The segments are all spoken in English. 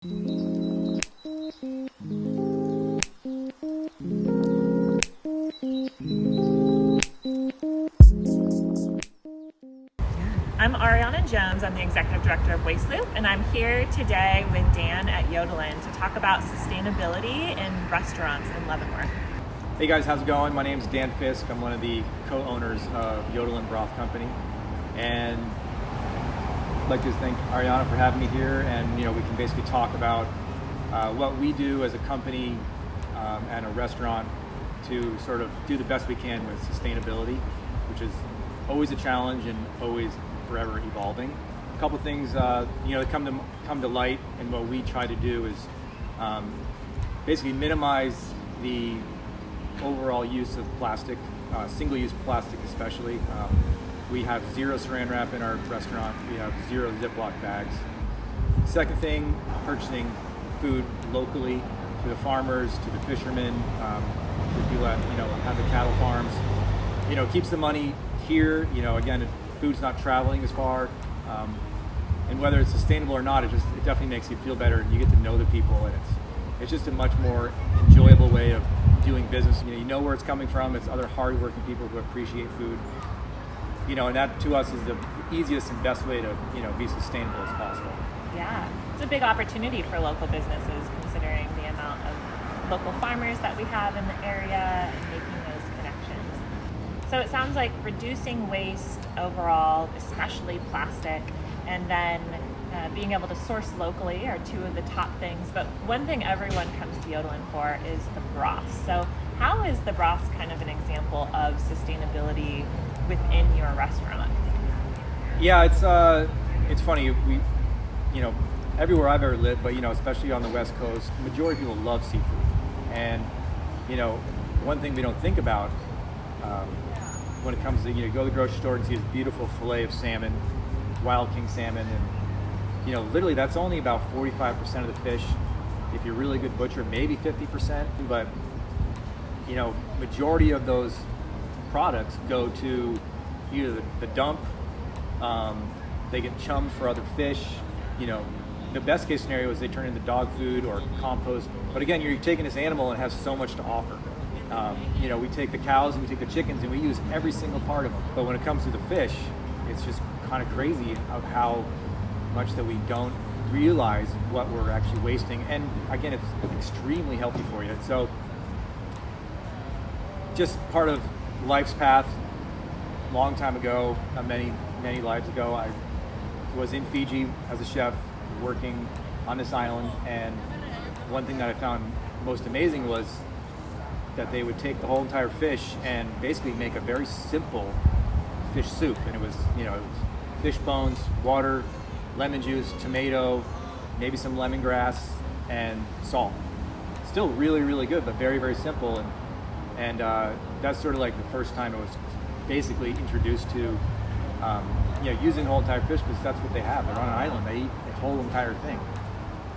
I'm Ariana Jones. I'm the Executive Director of Waste Loop, and I'm here today with Dan at Yodelin to talk about sustainability in restaurants in Leavenworth. Hey guys, how's it going? My name's Dan Fisk. I'm one of the co-owners of Yodelin Broth Company, and I'd like to thank Ariana for having me here. And we can basically talk about what we do as a company and a restaurant to sort of do the best we can with sustainability, which is always a challenge and always forever evolving. A couple things that come to light, and what we try to do is basically minimize the overall use of plastic, single-use plastic especially. We have zero saran wrap in our restaurant. We have zero ziplock bags. Second thing, purchasing food locally to the farmers, to the fishermen, to people that have the cattle farms. Keeps the money here. Again, food's not traveling as far, and whether it's sustainable or not, it definitely makes you feel better, and you get to know the people, and it's just a much more enjoyable way of doing business. You know where it's coming from. It's other hardworking people who appreciate food. And that to us is the easiest and best way to be sustainable as possible. Yeah, it's a big opportunity for local businesses considering the amount of local farmers that we have in the area and making those connections. So it sounds like reducing waste overall, especially plastic, and then being able to source locally are two of the top things. But one thing everyone comes to Yodelin for is the broth. So how is the broth kind of an example of sustainability within your restaurant? Yeah, it's funny. We, everywhere I've ever lived, but especially on the West Coast, the majority of people love seafood. And one thing we don't think about when it comes to go to the grocery store and see this beautiful fillet of salmon, wild king salmon, and literally that's only about 45% of the fish. If you're a really good butcher, maybe 50%. But majority of those products go to either the dump, they get chummed for other fish. The best case scenario is they turn into dog food or compost. But again, you're taking this animal and it has so much to offer. We take the cows and we take the chickens and we use every single part of them. But when it comes to the fish, it's just kind of crazy of how much that we don't realize what we're actually wasting. And again, it's extremely healthy for you. So just part of life's path. Long time ago, many lives ago, I was in Fiji as a chef working on this island, and one thing that I found most amazing was that they would take the whole entire fish and basically make a very simple fish soup. And it was fish bones, water, lemon juice, tomato, maybe some lemongrass, and salt. Still really, really good, but very, very simple. And that's sort of like the first time it was basically introduced to using the whole entire fish, because that's what they have. They're on an island. They eat the whole entire thing.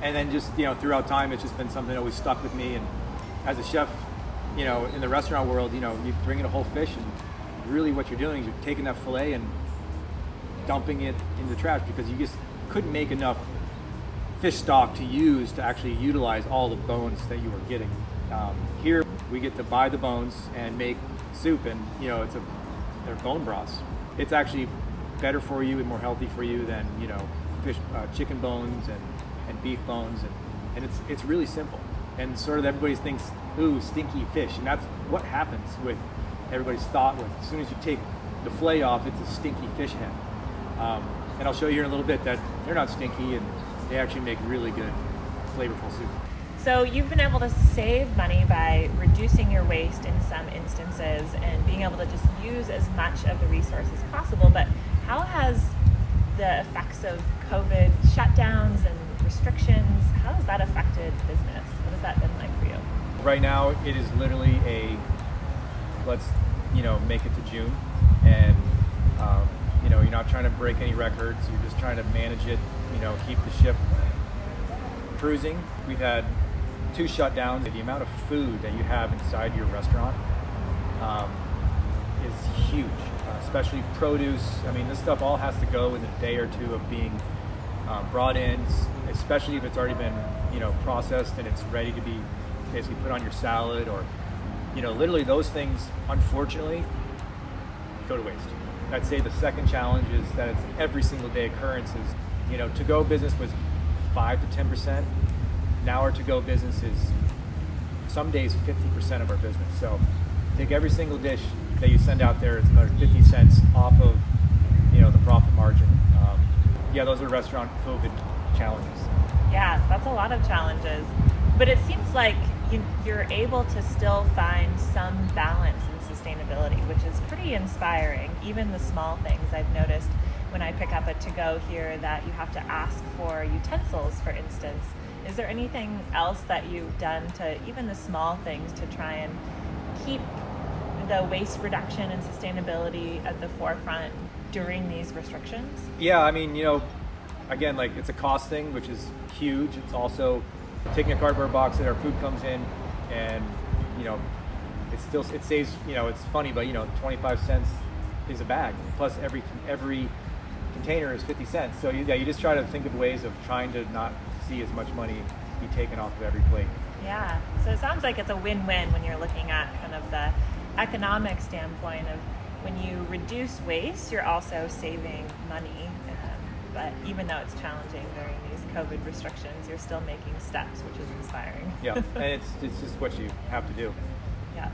And then just throughout time, it's just been something that always stuck with me. And as a chef, in the restaurant world, you bring in a whole fish, and really what you're doing is you're taking that fillet and dumping it in the trash, because you just couldn't make enough fish stock to use to actually utilize all the bones that you were getting. Here we get to buy the bones and make soup, and they're bone broths. It's actually better for you and more healthy for you than fish, chicken bones and beef bones, and it's really simple. And sort of everybody thinks, ooh, stinky fish, and that's what happens with everybody's thought with as soon as you take the fillet off, it's a stinky fish head. And I'll show you here in a little bit that they're not stinky, and they actually make really good, flavorful soup. So you've been able to save money by reducing your waste in some instances and being able to just use as much of the resource as possible. But how has the effects of COVID shutdowns and restrictions, how has that affected business? What has that been like for you? Right now, it is literally let's make it to June, and you're not trying to break any records. You're just trying to manage it. Keep the ship cruising. We've had 2 shutdowns. The amount of food that you have inside your restaurant is huge, especially produce. I mean, this stuff all has to go in a day or two of being brought in, especially if it's already been, processed and it's ready to be basically put on your salad, or, literally those things, unfortunately, go to waste. I'd say the second challenge is that it's every single day occurrences. To-go business was 5 to 10%. Now our to-go business is some days 50% of our business. So take every single dish that you send out there, it's another 50 cents off of, the profit margin. Those are restaurant COVID challenges. Yeah, that's a lot of challenges. But it seems like you're able to still find some balance in sustainability, which is pretty inspiring. Even the small things I've noticed when I pick up a to-go here, that you have to ask for utensils, for instance. Is there anything else that you've done to, even the small things, to try and keep the waste reduction and sustainability at the forefront during these restrictions? Yeah, I mean, again, like, it's a cost thing, which is huge. It's also taking a cardboard box that our food comes in, and it saves, it's funny, but 25 cents is a bag, plus every container is 50 cents. So you just try to think of ways of trying to not see as much money be taken off of every plate. Yeah, so it sounds like it's a win-win when you're looking at kind of the economic standpoint of when you reduce waste, you're also saving money. But even though it's challenging during these COVID restrictions, you're still making steps, which is inspiring. Yeah, and it's just what you have to do. Yeah.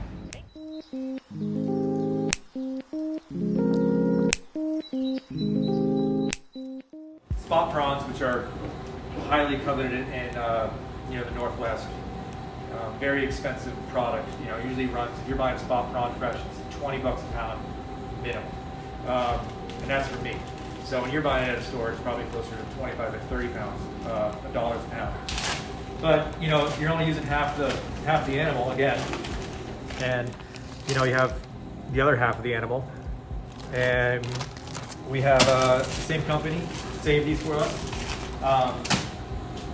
Spot prawns, which are highly coveted in the Northwest, very expensive product. Usually runs, if you're buying a spot prawn fresh, it's $20 a pound minimum, and that's for me. So when you're buying it at a store, it's probably closer to 25 to 30 pounds, $1 a pound. But you're only using half the animal again, and you have the other half of the animal, and we have the same company save these for us,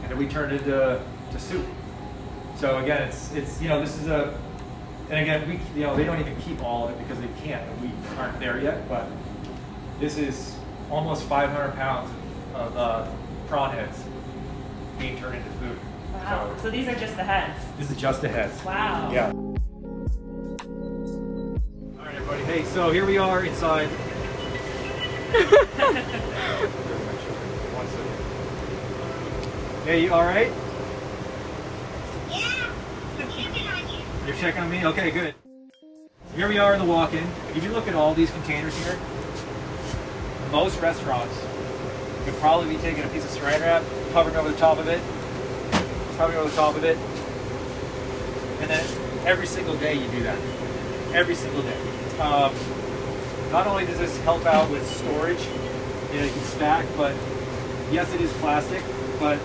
and then we turned it to soup. So again, it's this is and again they don't even keep all of it because they can't. We aren't there yet, but this is almost 500 pounds of prawn heads being turned into food. Wow. So these are just the heads? This is just the heads. Wow. Yeah. All right, everybody. Hey, so here we are inside. Hey, you all right? Yeah, I'm checking on you. You're checking on me? Okay, good. Here we are in the walk-in. If you look at all these containers here, most restaurants could probably be taking a piece of saran wrap, covering over the top of it, and then every single day you do that. Every single day. Not only does this help out with storage, you can stack, but yes, it is plastic, but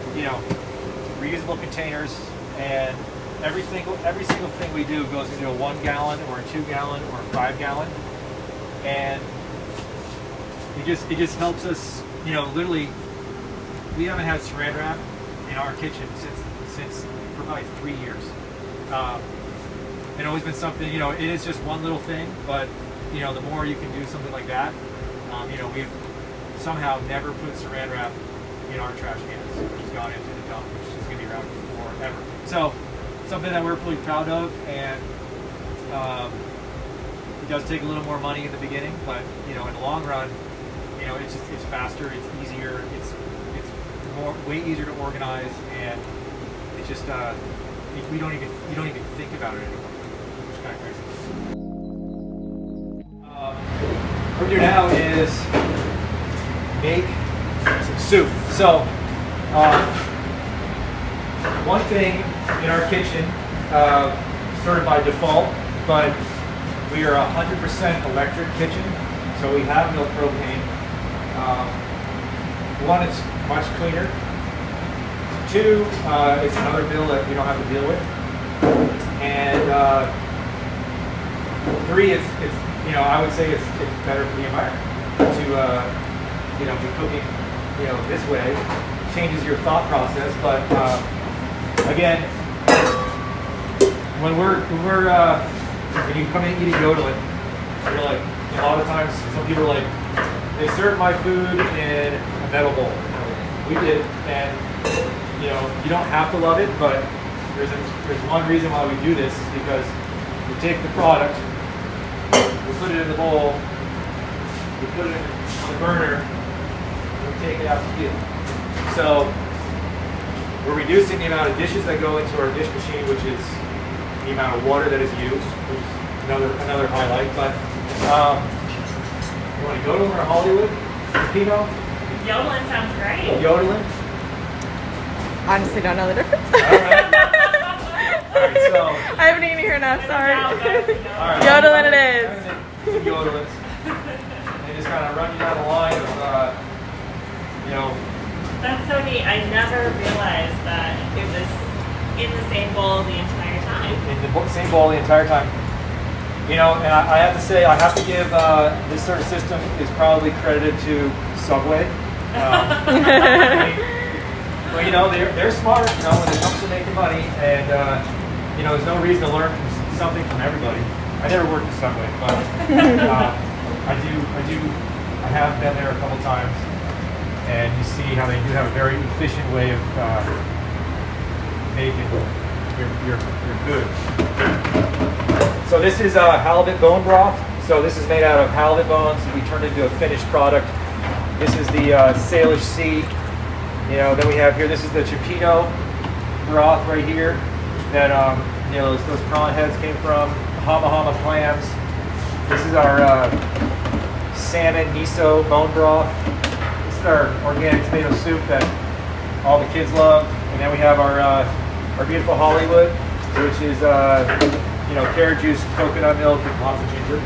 reusable containers, and every single thing we do goes into a 1 gallon or a 2 gallon or a 5 gallon, and it just helps us. Literally, we haven't had saran wrap in our kitchen since for probably 3 years. It's always been something. It is just one little thing, but the more you can do something like that, we've somehow never put saran wrap in our trash cans, which has gone into the dump, which is going to be around forever. So something that we're really proud of, and it does take a little more money in the beginning, but in the long run, it's faster, it's easier, it's way easier to organize, and it's just you don't even think about it anymore, which is kind of crazy. What we're doing now is make some soup. So one thing in our kitchen, sort of by default, but we are 100% electric kitchen, so we have no propane. One, it's much cleaner. Two, it's another bill that we don't have to deal with. And three, it's I would say it's better for the environment to be cooking this way. Changes your thought process, but again, when you come in eating Yodelin, you're like, a lot of times some people are like, they serve my food in a metal bowl. We did, and you know, you don't have to love it, but there's one reason why we do this is because we take the product, we put it in the bowl, we put it on the burner, and we take it out to heat. So we're reducing the amount of dishes that go into our dish machine, which is the amount of water that is used, which is another highlight. But you want to go to our Hollywood, Pinot, Yodelin sounds great. Yodelin. Honestly, don't know the difference. All right. All right, so I haven't eaten here enough. Sorry. all right, Yodelin it is. Some Yodelins. They just kind of run you down the line of, you know. That's so neat. I never realized that it was in the same bowl the entire time. In the same bowl the entire time. You know, and I have to say, I have to give this sort of system is probably credited to Subway. Well, you know, they're smart, you know, when it comes to making money, and you know, there's no reason to learn something from everybody. I never worked at Subway, but I have been there a couple times, and you see how they do have a very efficient way of making your food. So this is halibut bone broth. So this is made out of halibut bones. We turned into a finished product. This is the Salish Sea. You know, then we have here, this is the Cipino broth right here that, you know, those prawn heads came from, Hama clams. This is our salmon miso bone broth. This is our organic tomato soup that all the kids love. And then we have our beautiful Hollywood, which is, you know, carrot juice, coconut milk, and lots of ginger.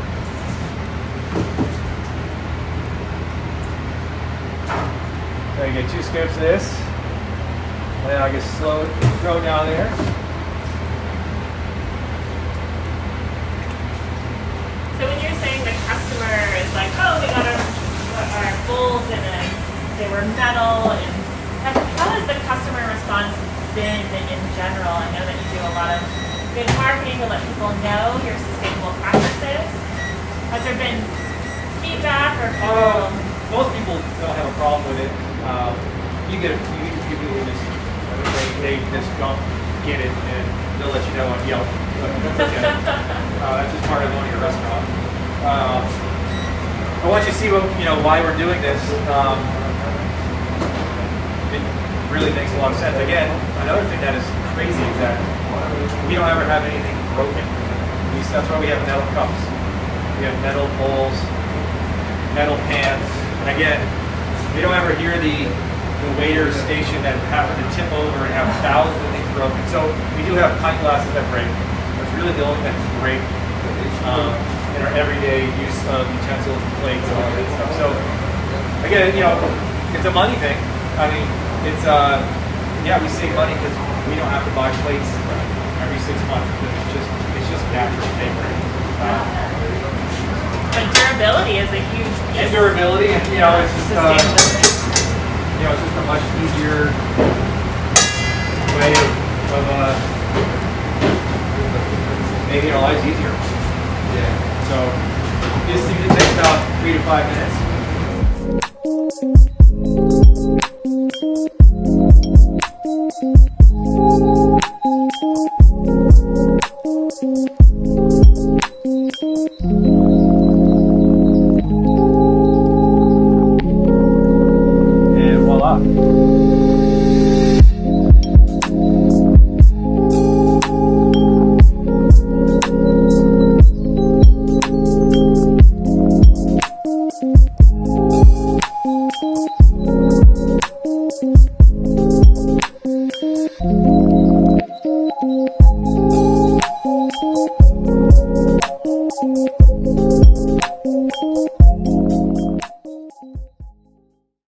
So you get 2 scoops of this, and then I just slow throw down there. So when you're saying the customer is like, oh, we got our bowls and they were metal, and how has the customer response been in general? I know that you do a lot of good marketing to let people know your sustainable practices. Has there been feedback or people? Most people don't have a problem with it. You get people who just they just don't get it, and they'll let you know on Yelp. That's okay. That's just part of owning a restaurant. I want you to see why we're doing this. It really makes a lot of sense. Again, another thing that is crazy is that we don't ever have anything broken. That's why we have metal cups. We have metal bowls, metal pans, and again, we don't ever hear the waiter station that happen to tip over and have thousands of things broken. So we do have pint glasses that break. That's really the only thing that break in our everyday use of utensils and plates and all that stuff. So again, you know, it's a money thing. I mean, it's yeah, we save money because we don't have to buy plates every 6 months because it's just natural paper. But durability is a huge piece. And durability, and you know, it's just you know, it's just a much easier way of making our lives easier. Yeah. So this usually takes about 3 to 5 minutes. And voila. Thank you.